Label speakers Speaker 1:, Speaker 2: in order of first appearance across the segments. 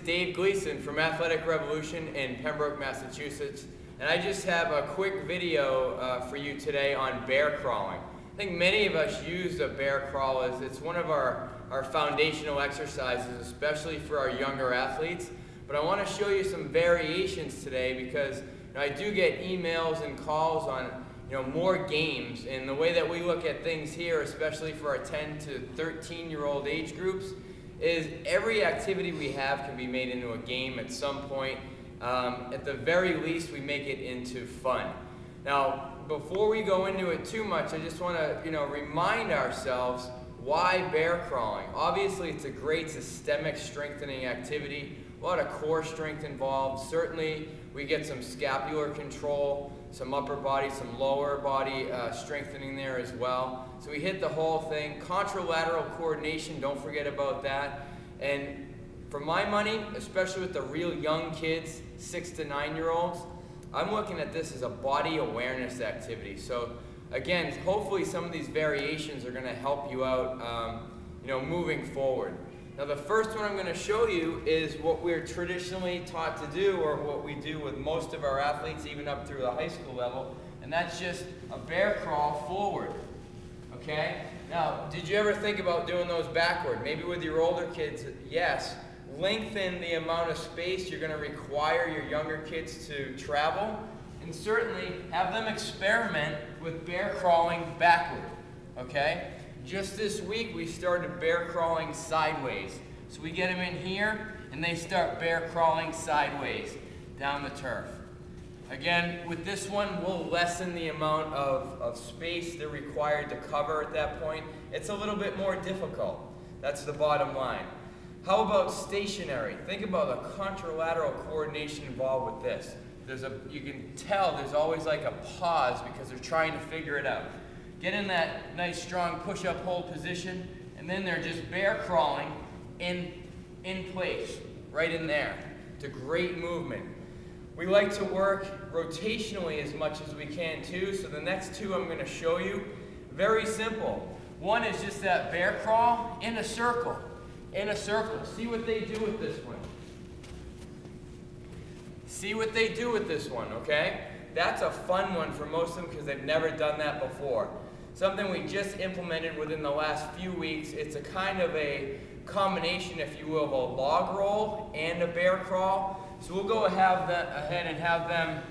Speaker 1: Dave Gleason from Athletic Revolution in Pembroke, Massachusetts, and I just have a quick video for you today on bear crawling. I think many of us use a bear crawl as it's one of our foundational exercises, especially for our younger athletes. But I want to show you some variations today because I do get emails and calls on more games, and the way that we look at things here, especially for our 10 to 13-year-old age groups, is every activity we have can be made into a game at some point. At the very least, we make it into fun. Now, before we go into it too much, I just want to remind ourselves why bear crawling. Obviously, it's a great systemic strengthening activity. A lot of core strength involved. Certainly, we get some scapular control, some upper body, some lower body strengthening there as well. So we hit the whole thing. Contralateral coordination, don't forget about that. And for my money, especially with the real young kids, 6 to 9-year-olds, I'm looking at this as a body awareness activity. So again, hopefully some of these variations are going to help you out moving forward. Now the first one I'm going to show you is what we're traditionally taught to do, or what we do with most of our athletes even up through the high school level, and that's just a bear crawl forward. Okay? Now, did you ever think about doing those backward? Maybe with your older kids, yes. Lengthen the amount of space you're going to require your younger kids to travel, and certainly have them experiment with bear crawling backward. Okay? Just this week, we started bear crawling sideways. So we get them in here, and they start bear crawling sideways down the turf. Again, with this one, we'll lessen the amount of space they're required to cover at that point. It's a little bit more difficult. That's the bottom line. How about stationary? Think about the contralateral coordination involved with this. You can tell there's always like a pause because they're trying to figure it out. Get in that nice strong push-up hold position, and then they're just bear crawling in place, right in there. It's a great movement. We like to work rotationally as much as we can too, so the next two I'm going to show you, very simple. One is just that bear crawl in a circle. In a circle. See what they do with this one. See what they do with this one, okay? That's a fun one for most of them because they've never done that before. Something we just implemented within the last few weeks. It's a kind of a combination, if you will, of a log roll and a bear crawl. So we'll go ahead and have them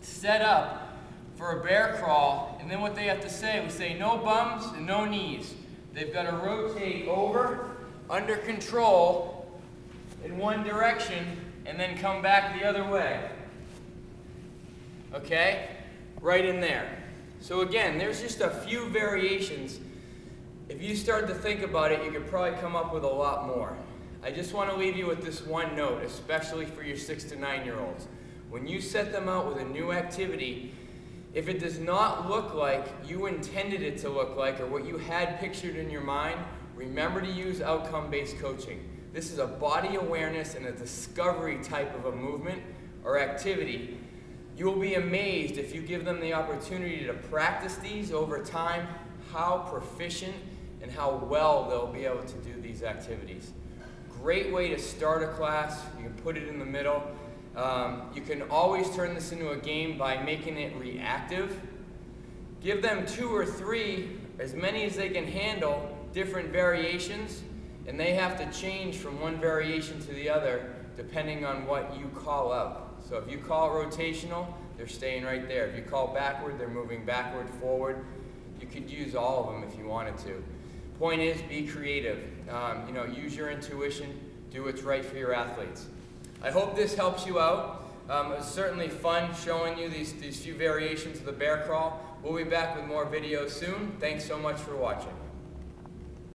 Speaker 1: set up for a bear crawl, and then what they have to say, we say no bums and no knees. They've got to rotate over, under control, in one direction, and then come back the other way. Okay? Right in there. So again, there's just a few variations. If you start to think about it, you could probably come up with a lot more. I just want to leave you with this one note, especially for your 6 to 9-year-olds. When you set them out with a new activity, if it does not look like you intended it to look like, or what you had pictured in your mind, remember to use outcome-based coaching. This is a body awareness and a discovery type of a movement or activity. You will be amazed if you give them the opportunity to practice these over time, how proficient and how well they'll be able to do these activities. Great way to start a class. You can put it in the middle. You can always turn this into a game by making it reactive. Give them 2 or 3, as many as they can handle, different variations, and they have to change from one variation to the other depending on what you call out. So if you call it rotational, they're staying right there. If you call backward, they're moving backward, forward. You could use all of them if you wanted to. Point is, be creative. Use your intuition. Do what's right for your athletes. I hope this helps you out. It was certainly fun showing you these few variations of the bear crawl. We'll be back with more videos soon. Thanks so much for watching.